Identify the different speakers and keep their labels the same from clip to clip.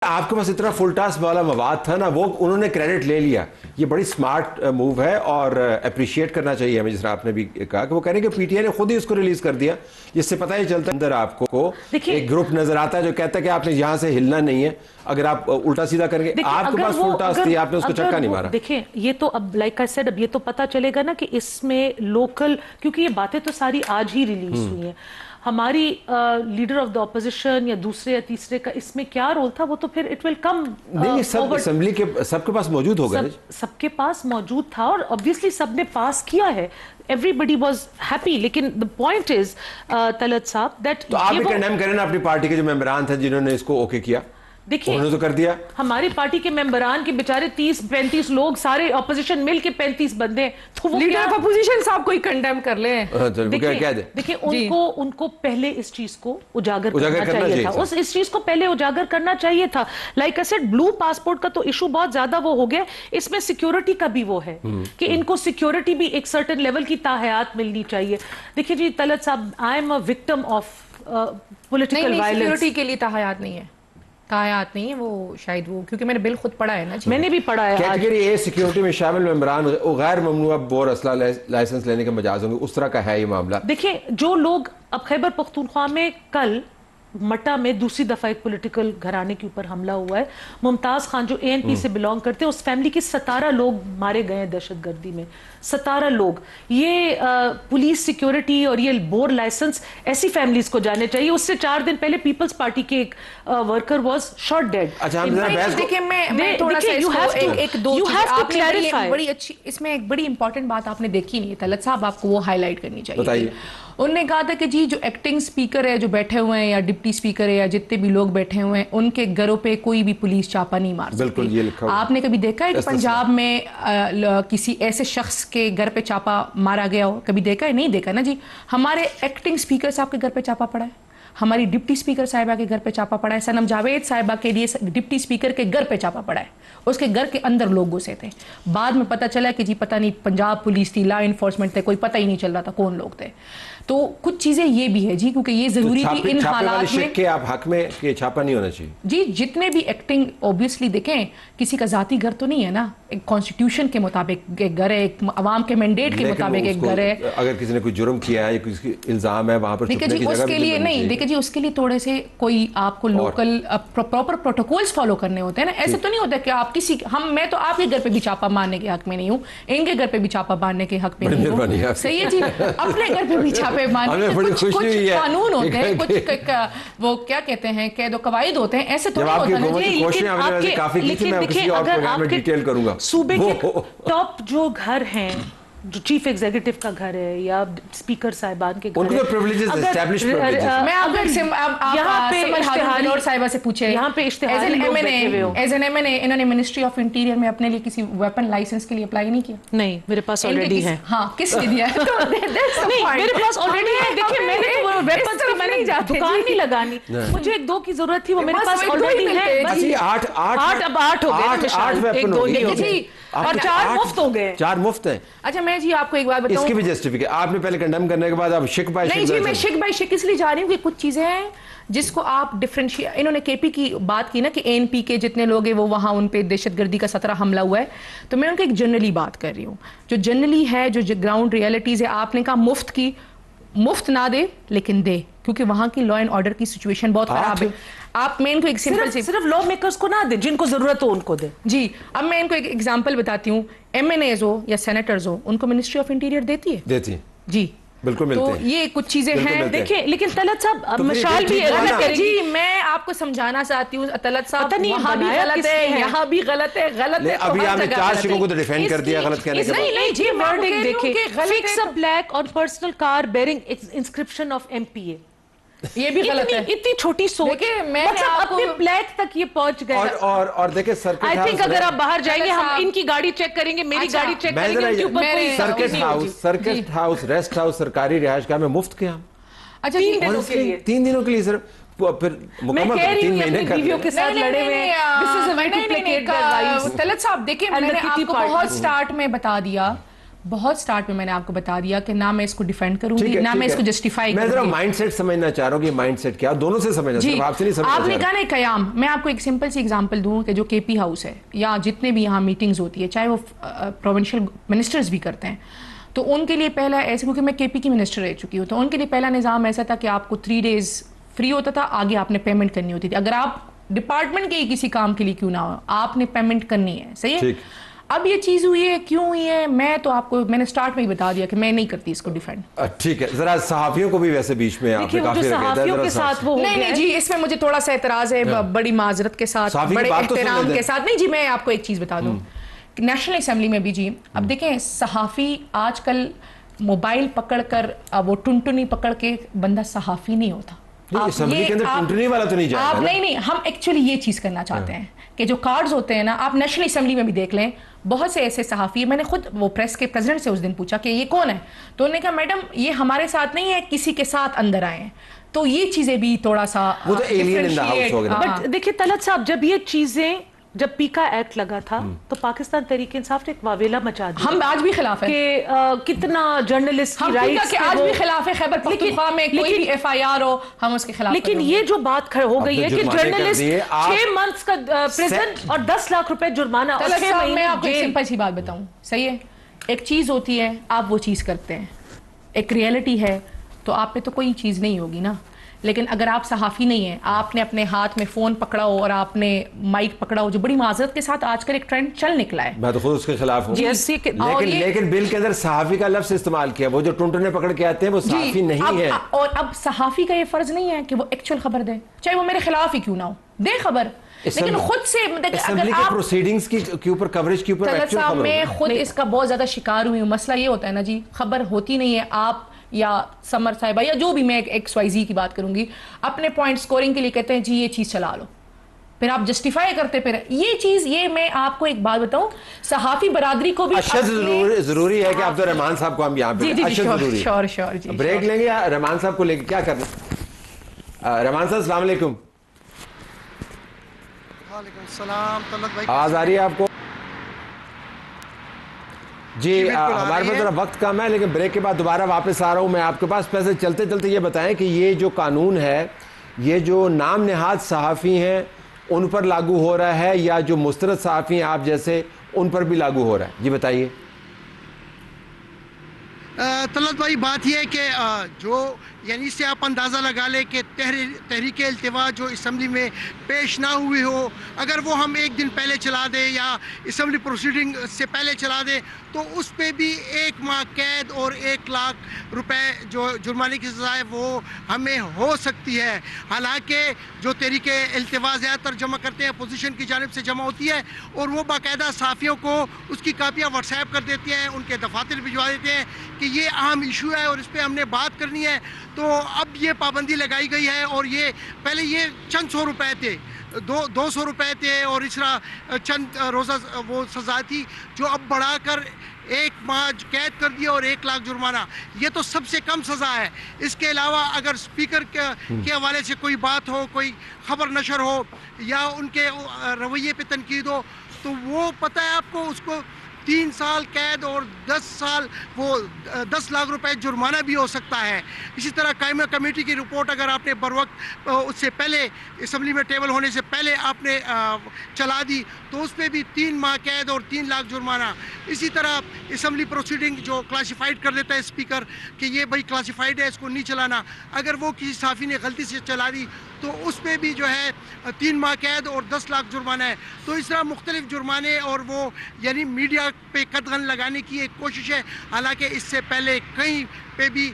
Speaker 1: آپ کے پاس اتنا فل ٹاسک والا مواد تھا نا، وہ انہوں نے کریڈٹ لے لیا. یہ بڑی سمارٹ موو ہے اور اپریشیٹ کرنا چاہیے ہمیں. جس طرح آپ نے بھی کہا کہ وہ کہہ رہے ہیں کہ پی ٹی آئی نے خود ہی اس کو ریلیز کر دیا، جس سے پتہ ہی چلتا ہے اندر آپ کو ایک گروپ نظر آتا ہے جو کہتا ہے کہ آپ نے یہاں سے ہلنا نہیں ہے، اگر آپ الٹا سیدھا کریں گے. آپ کے پاس فل ٹاسک تھی، آپ نے اس کو چکا نہیں مارا.
Speaker 2: دیکھیں یہ تو اب لائک آئی سیڈ اب یہ تو پتہ چلے گا نا کہ اس میں لوکل، کیونکہ یہ باتیں تو ساری آج ہی ریلیز ہوئی ہیں. ہماری لیڈر آف دا اپوزیشن یا دوسرے یا تیسرے کا اس میں کیا رول تھا، وہ تو پھر اٹ ول کم.
Speaker 1: نہیں، سب اسمبلی کے سب کے پاس موجود ہوگا،
Speaker 2: سب کے پاس موجود تھا اور obviously سب نے پاس کیا ہے. everybody was happy. لیکن the point is طلعت صاحب that
Speaker 1: تو آپ بھی کنڈیم کریں نا اپنی پارٹی کے جو ممبران تھے جنہوں نے اس کو اوکے کیا.
Speaker 2: دیکھیں
Speaker 1: انہوں نے تو کر دیا.
Speaker 2: ہماری پارٹی کے ممبران کے بیچارے 30-35 لوگ، سارے اپوزیشن مل کے 35 بندے، تو وہ
Speaker 3: لیڈر آف اپوزیشن صاحب کوئی کنڈیم کر لیں.
Speaker 2: دیکھیں ان کو پہلے اس چیز کو اجاگر کرنا چاہیے تھا. اس چیز کو پہلے اجاگر کرنا چاہیے تھا. Like I said blue passport کا تو ایشو بہت زیادہ وہ ہو گیا. اس میں سیکیورٹی کا بھی وہ ہے کہ ان کو سیکیورٹی بھی ایک سرٹن لیول کی تاحیات ملنی چاہیے. دیکھیں جی طلعت صاحب، I am a victim of political violence.
Speaker 3: Security کے لیے تاحیات نہیں ہے، تاحیات نہیں ہے وہ، شاید وہ کیونکہ میں نے بل خود پڑھا ہے نا.
Speaker 2: میں نے بھی پڑھا ہے.
Speaker 1: کیٹیگری اے سیکیورٹی میں شامل ممبران غیر ممنوعہ بور اسلحہ لائسنس لینے کے مجاز ہوں گے، اس طرح کا ہے یہ معاملہ.
Speaker 2: دیکھیں جو لوگ اب خیبر پختونخوا میں کل مٹا میں دوسری دفعہ ایک پولیٹیکل گھرانے کے اوپر حملہ ہوا ہے. ممتاز خان جو اے این پی سے بلانگ کرتے ہیں، اس فیملی کے 17 لوگ مارے گئے ہیں دہشت گردی میں. 17 لوگ. یہ پولیس سیکیورٹی اور یہ بور لائسنس ایسی فیملیز کو جانے چاہیے. اس سے 4 دن پہلے پیپلز پارٹی کے ایک ورکر واز شاٹ ڈیڈ.
Speaker 1: اچھا ہم ذرا بحث
Speaker 3: دیکھیں میں تھوڑا سا ایک دو بڑی اچھی اس میں ایک بڑی امپورٹنٹ بات آپ نے دیکھی نہیں ہے طلعت صاحب، آپ کو وہ ہائی لائٹ کرنی چاہیے. انہوں نے کہا تھا کہ جی جو ایکٹنگ سپیکر ہے جو بیٹھے ہوئے ہیں یا ڈپٹی سپیکر ہے یا جتنے بھی لوگ بیٹھے ہوئے ہیں، ان کے گھروں پہ کوئی بھی پولیس چاپا نہیں مار سکتی.
Speaker 1: بالکل یہ لکھا ہوا.
Speaker 3: آپ نے کبھی دیکھا ہے کہ پنجاب میں کسی ایسے شخص کے گھر پہ چاپا مارا گیا ہو؟ کبھی دیکھا ہے؟ نہیں دیکھا نا جی. ہمارے ایکٹنگ سپیکر صاحب کے گھر پہ چاپا پڑا ہے، ہماری ڈپٹی سپیکر صاحبہ کے گھر پہ چاپا پڑا ہے، سنم جاوید صاحبہ کے لیے ڈپٹی سپیکر کے گھر پہ چاپا پڑا ہے. اس کے گھر کے اندر لوگ گھسے تھے. بعد میں پتہ چلا کہ جی پتہ نہیں پنجاب پولیس تھی، لا انفورسمنٹ تھے، کوئی پتہ ہی نہیں چل رہا تھا کون لوگ تھے. تو کچھ چیزیں یہ بھی ہے جی، کیونکہ یہ ضروری تھی ان حالات میں
Speaker 1: کہ آپ حق میں کہ چھاپا نہیں ہونا چاہیے.
Speaker 3: جی جتنے بھی ایکٹنگ اوبیسلی دیکھیں کسی کا ذاتی گھر تو نہیں ہے نا، ایک کانسٹیٹیوشن کے مطابق ایک گھر ہے، ایک عوام کے مینڈیٹ کے مطابق ایک گھر ہے.
Speaker 1: اگر کسی نے کوئی جرم کیا ہے یا کسی الزام ہے وہاں پر
Speaker 3: دیکھیں جی اس کے لیے نہیں، دیکھیں جی اس کے لیے تھوڑے سے کوئی آپ کو لوکل پراپر پروٹوکولز فالو کرنے ہوتے ہیں نا. ایسے تو نہیں ہوتا کہ آپ کسی میں تو آپ کے گھر پہ بھی چاپا مارنے کے حق میں نہیں ہوں، ان کے گھر پہ بھی چاپا مارنے کے حق میں نہیں ہوں. صحیح ہے جی، اپنے گھر پہ بھی چھاپے مارنے کے کچھ قانون ہوتے ہیں، کچھ وہ کیا کہتے ہیں قید و قواعد ہوتے ہیں. ایسے تو نہیں ہوتا نا.
Speaker 2: صوبے کے ٹاپ جو گھر ہیں، جو چیف ایگزیکٹو کا گھر ہے یا اسپیکر صاحبان کے گھر ہے،
Speaker 3: میں آپ صاحبہ سے پوچھے
Speaker 2: یہاں پہ اشتہاری لوگ بیٹھے ہوئے ہو.
Speaker 3: ایز این ایم این اے انہوں نے منسٹری آف انٹیریئر میں اپنے لیے کسی ویپن لائسنس کے لیے اپلائی نہیں کیا؟
Speaker 2: نہیں، میرے پاس آلریڈی ہے.
Speaker 3: ہاں کس نے دیا ہے؟
Speaker 2: میرے پاس آلریڈی ہے. دیکھیں میں نے ویپنز کی میں نے دکان نہیں لگانی، مجھے 1-2 کی ضرورت تھی، وہ میرے پاس آلریڈی ہے. 8 ہو گئے اور 4 مفت ہو گئے.
Speaker 1: 4 مفت ہیں.
Speaker 3: اچھا میں جی آپ کو ایک بات بتاؤں،
Speaker 1: اس کی بھی جسٹیفیکیشن آپ نے پہلے کنڈیم کرنے کے بعد اب شک بائی شک.
Speaker 3: نہیں جی میں شک بائی شک اس لیے جا رہی ہوں کہ کچھ چیزیں ہیں جس کو آپ ڈفرینشیٹ. انہوں نے کے پی کی بات کی نا کہ اے این پی کے جتنے لوگ ہیں وہ وہاں ان پہ دہشت گردی کا 17 حملہ ہوا ہے. تو میں ان کو ایک جنرلی بات کر رہی ہوں، جو جنرلی ہے، جو گراؤنڈ ریئلٹیز ہے. آپ نے کہا مفت کی، مفت نہ دے لیکن دے، کیونکہ وہاں کی لا اینڈ آرڈر کی سچویشن بہت خراب ہے. آپ میں ان کو ایک سمپل
Speaker 2: صرف لا میکرز کو نہ دے، جن کو ضرورت ہو ان کو دے.
Speaker 3: جی اب میں ان کو ایک ایگزامپل بتاتی ہوں. ایم این ایز ہو یا سینیٹرز ہو، ان کو منسٹری آف انٹیریئر دیتی ہے جی
Speaker 1: بالکل ملتے ہیں.
Speaker 3: تو یہ کچھ چیزیں ہیں.
Speaker 2: دیکھیں لیکن طلعت صاحب مشال بھی غلط ہے
Speaker 3: جی. میں آپ کو سمجھانا چاہتی ہوں طلعت صاحب، وہاں بھی غلط ہے، یہاں بھی غلط ہے. غلط ہے
Speaker 1: ابھی آپ نے 4 شکوں کو تو ڈیفینڈ کر دیا غلط کہنے کے بعد.
Speaker 2: نہیں جی ورڈنگ دیکھیں، fix a black on personal car bearing inscription of M P A,
Speaker 3: یہ بھی غلط ہے.
Speaker 2: اتنی چھوٹی سوچ، مطلب اپنے بلیک تک یہ پہنچ گئے.
Speaker 1: اور دیکھیں سرکٹ
Speaker 2: آئی تھنک اگر آپ باہر جائیں گے، ہم ان کی گاڑی چیک کریں گے، میری گاڑی چیک کریں گے، ان کے اوپر کوئی
Speaker 1: سرکٹ ہاؤس ریسٹ ہاؤس سرکاری رہائش گاہ میں مفت کے ہم.
Speaker 3: اچھا
Speaker 1: 3 دنوں کے لیے صرف پھر مکمل 3 مہینے کا
Speaker 2: کے ساتھ لڑے ہوئے.
Speaker 3: طلعت صاحب دیکھیں میں نے آپ کو بہت سٹارٹ میں بتا دیا بہت سٹارٹ میں نے آپ کو بتا دیا کہ نہ میں اس کو ڈیفینڈ کروں گی نہ میں اس کو جسٹیفائی کروں گی.
Speaker 1: میں ذرا مائنڈ سیٹ سمجھنا چاہ رہا ہوں کہ مائنڈ سیٹ کیا, دونوں سے سمجھنا, صرف آپ سے نہیں سمجھنا.
Speaker 3: آپ نے کہا نا قیام, میں آپ کو ایک سمپل سی ایگزامپل دوں کہ جو کے پی ہاؤس ہے یا جتنے بھی یہاں میٹنگز ہوتی ہے چاہے وہ پروونشل منسٹرز بھی کرتے ہیں, تو ان کے لیے پہلا ایسے, کیونکہ میں کے پی کی منسٹر رہ چکی ہوں, تو ان کے لیے پہلا نظام ایسا تھا کہ آپ کو 3 days فری ہوتا تھا, آگے آپ نے پیمنٹ کرنی ہوتی تھی. اگر آپ ڈپارٹمنٹ کے ہی کسی کام کے لیے کیوں نہ ہو, آپ نے پیمنٹ کرنی ہے. صحیح ہے. اب یہ چیز ہوئی ہے, کیوں ہوئی ہے, میں تو آپ کو میں نے سٹارٹ میں ہی بتا دیا کہ میں نہیں کرتی اس کو ڈیفینڈ.
Speaker 1: ٹھیک ہے, ذرا صحافیوں کو بھی ویسے بیچ میں آپ نے کافی
Speaker 2: صحافیوں کے ساتھ وہ
Speaker 3: نہیں جی, اس میں مجھے تھوڑا سا اعتراض ہے, بڑی معذرت کے ساتھ, بڑے احترام کے ساتھ. نہیں جی, میں آپ کو ایک چیز بتا دوں, نیشنل اسمبلی میں بھی جی, اب دیکھیں صحافی آج کل موبائل پکڑ کر وہ ٹنٹنی پکڑ کے بندہ صحافی نہیں ہوتا.
Speaker 1: اسمبلی کے اندر ٹنٹنی والا تو نہیں جائے گا.
Speaker 3: نہیں, ہم ایکچولی یہ چیز کرنا چاہتے ہیں کہ جو کارڈز ہوتے ہیں نا, آپ نیشنل اسمبلی میں بھی دیکھ لیں, بہت سے ایسے صحافی, میں نے خود وہ پریس کے پریزیڈنٹ سے اس دن پوچھا کہ یہ کون ہے, تو انہوں نے کہا میڈم یہ ہمارے ساتھ نہیں ہے, کسی کے ساتھ اندر آئے ہیں. تو یہ چیزیں بھی تھوڑا سا
Speaker 1: وہ تو ایلین ان دی ہاؤس ہو گیا.
Speaker 2: بٹ دیکھیے طلعت صاحب, جب یہ چیزیں جب پیکا ایکٹ لگا تھا تو پاکستان تحریک انصاف نے ایک واویلا مچا دیا.
Speaker 3: ہم آج بھی خلاف ہیں
Speaker 2: کہ کتنا جرنلسٹ کی رائٹس,
Speaker 3: آج بھی خلاف ہے. خیبر پختونخوا میں کوئی بھی ایف آئی آر ہو, ہم اس کے خلاف.
Speaker 2: لیکن یہ جو بات ہو گئی ہے کہ جرنلسٹ 6 months کا پریزن اور 10 لاکھ روپے جرمانہ.
Speaker 3: میں آپ کو ایک سمپل سی بات بتاؤں, صحیح ہے, ایک چیز ہوتی ہے آپ وہ چیز کرتے ہیں, ایک ریئلٹی ہے, تو آپ پہ تو کوئی چیز نہیں ہوگی نا. لیکن اگر آپ صحافی نہیں ہیں, آپ نے اپنے ہاتھ میں فون پکڑا ہو اور آپ نے مائک پکڑا ہو, جو بڑی معذرت کے ساتھ آج کل ایک ٹرینڈ چل نکلا ہے,
Speaker 1: میں تو خود اس کے خلاف ہوں, لیکن بل کے اندر صحافی کا لفظ استعمال کیا, وہ جو ٹنٹنے پکڑ کے آتے ہیں وہ صحافی نہیں ہے.
Speaker 3: اور اب صحافی کا یہ فرض نہیں ہے کہ وہ ایکچوئل خبر دے, چاہے وہ میرے خلاف ہی کیوں نہ ہو, دے خبر, لیکن خود سے
Speaker 1: اسمبلی کے پروسیڈنگز کے اوپر کوریج کے اوپر ایکچوئل خبر.
Speaker 3: میں خود اس کا بہت زیادہ شکار ہوئی ہوں. مسئلہ یہ ہوتا ہے نا جی, خبر ہوتی نہیں ہے, آپ یا سمر صاحبہ یا جو بھی, میں ایکس وائی زی کی بات کروں گی, اپنے پوائنٹ سکورنگ کے لیے کہتے ہیں جی یہ چیز چلا لو, پھر آپ جسٹیفائی کرتے, پھر یہ چیز, یہ میں آپ کو ایک بات بتاؤں, صحافی برادری کو بھی
Speaker 1: اشد ضروری ہے کہ عبد الرحمان صاحب کو ہم یہاں پہ اشد ضروری ہے.
Speaker 3: شور
Speaker 1: بریک لیں گے یا رحمان صاحب کو لے کے کیا کرنا. رحمان صاحب السلام علیکم.
Speaker 4: وعلیکم السلام. طلعت بھائی
Speaker 1: آواز آ رہی ہے آپ کو؟ جی ہمارے پاس ذرا وقت کم ہے, لیکن بریک کے بعد دوبارہ واپس آ رہا ہوں میں آپ کے پاس. پیسے چلتے چلتے یہ بتائیں کہ یہ جو قانون ہے, یہ جو نام نہاد صحافی ہیں ان پر لاگو ہو رہا ہے یا جو مسترد صحافی ہیں آپ جیسے ان پر بھی لاگو ہو رہا ہے؟ جی بتائیے.
Speaker 4: طلعت بھائی بات یہ ہے کہ جو یعنی اس سے آپ اندازہ لگا لیں کہ تحریک التوا جو اسمبلی میں پیش نہ ہوئی ہو, اگر وہ ہم 1 دن پہلے چلا دیں یا اسمبلی پروسیڈنگ سے پہلے چلا دیں تو اس پہ بھی 1 ماہ قید اور 1 لاکھ روپے جو جرمانے کی سزا ہے وہ ہمیں ہو سکتی ہے. حالانکہ جو تحریک التوا زیادہ تر جمع کرتے ہیں اپوزیشن کی جانب سے جمع ہوتی ہے, اور وہ باقاعدہ صحافیوں کو اس کی کاپیاں واٹس ایپ کر دیتے ہیں, ان کے دفاتر بھجوا دیتے ہیں کہ یہ اہم ایشو ہے اور اس پہ ہم نے بات کرنی ہے. تو اب یہ پابندی لگائی گئی ہے, اور یہ پہلے یہ چند 100 روپے تھے, 200 روپے تھے, اور اس طرح چند روزہ وہ سزا تھی, جو اب بڑھا کر 1 ماہ قید کر دیا اور 1 لاکھ جرمانہ. یہ تو سب سے کم سزا ہے. اس کے علاوہ اگر اسپیکر کے حوالے سے کوئی بات ہو, کوئی خبر نشر ہو یا ان کے رویے پہ تنقید ہو, تو وہ پتہ ہے آپ کو, اس کو 3 سال قید اور 10 لاکھ روپے جرمانہ بھی ہو سکتا ہے. اسی طرح قائمہ کمیٹی کی رپورٹ اگر آپ نے بروقت اس سے پہلے اسمبلی میں ٹیبل ہونے سے پہلے آپ نے چلا دی تو اس پہ بھی 3 ماہ قید اور 3 لاکھ جرمانہ. اسی طرح اسمبلی پروسیڈنگ جو کلاسیفائڈ کر دیتا ہے اسپیکر کہ یہ بھائی کلاسیفائڈ ہے, اس کو نہیں چلانا, اگر وہ کسی صحافی نے غلطی سے چلا دی تو اس پہ بھی جو ہے 3 ماہ قید اور 10 لاکھ جرمانہ ہے. تو اس طرح مختلف جرمانے, اور وہ یعنی میڈیا پہ قدغن لگانے کی ایک کوشش ہے. حالانکہ اس سے پہلے کہیں پہ بھی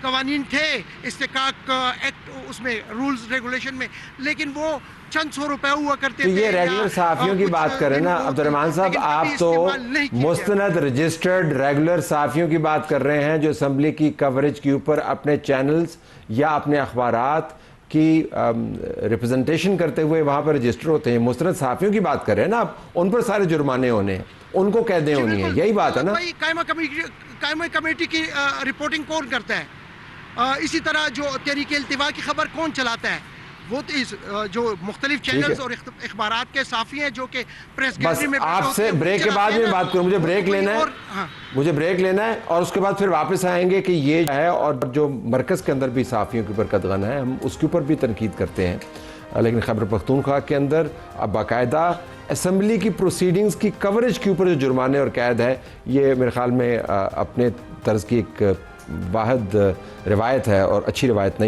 Speaker 4: قوانین تھے استحقاق ایکٹ, اس میں رولز ریگولیشن میں, لیکن وہ چند 100 روپے ہوا کرتے تھے.
Speaker 1: یہ ریگولر صحافیوں کی بات کر رہے ہیں نا عبد الرحمان صاحب, آپ تو مستند رجسٹرڈ ریگولر صحافیوں کی بات کر رہے ہیں جو اسمبلی کی کوریج کے اوپر اپنے چینلز یا اپنے اخبارات کی ریپرزنٹیشن کرتے ہوئے وہاں پر رجسٹر ہوتے ہیں. مستند صحافیوں کی بات کر رہے ہیں نا آپ, ان پر سارے جرمانے ہونے ہیں, ان کو قیدیں ہونی ہیں, یہی بات ہے نا.
Speaker 4: قائمہ کمیٹی کی رپورٹنگ کون کرتا ہے؟ اسی طرح جو تحریک التوا کی خبر کون چلاتا ہے؟ وہ جو مختلف چینلز اور اخبارات کے صحافی ہیں جو کہ پریس
Speaker 1: بس
Speaker 4: گیلری میں
Speaker 1: آپ سے بریک کے بعد میں بات کروں, مجھے بریک لینا ہے, مجھے بریک لینا ہے اور اس کے بعد پھر واپس آئیں گے کہ یہ ہے, اور جو مرکز کے اندر بھی صحافیوں کے اوپر قدغن ہے ہم اس کے اوپر بھی تنقید کرتے ہیں, لیکن خیبر پختونخوا کے اندر اب باقاعدہ اسمبلی کی پروسیڈنگز کی کوریج کے اوپر جو جرمانے اور قید ہے, یہ میرے خیال میں اپنے طرز کی ایک واحد روایت ہے اور اچھی روایت نہیں ہے.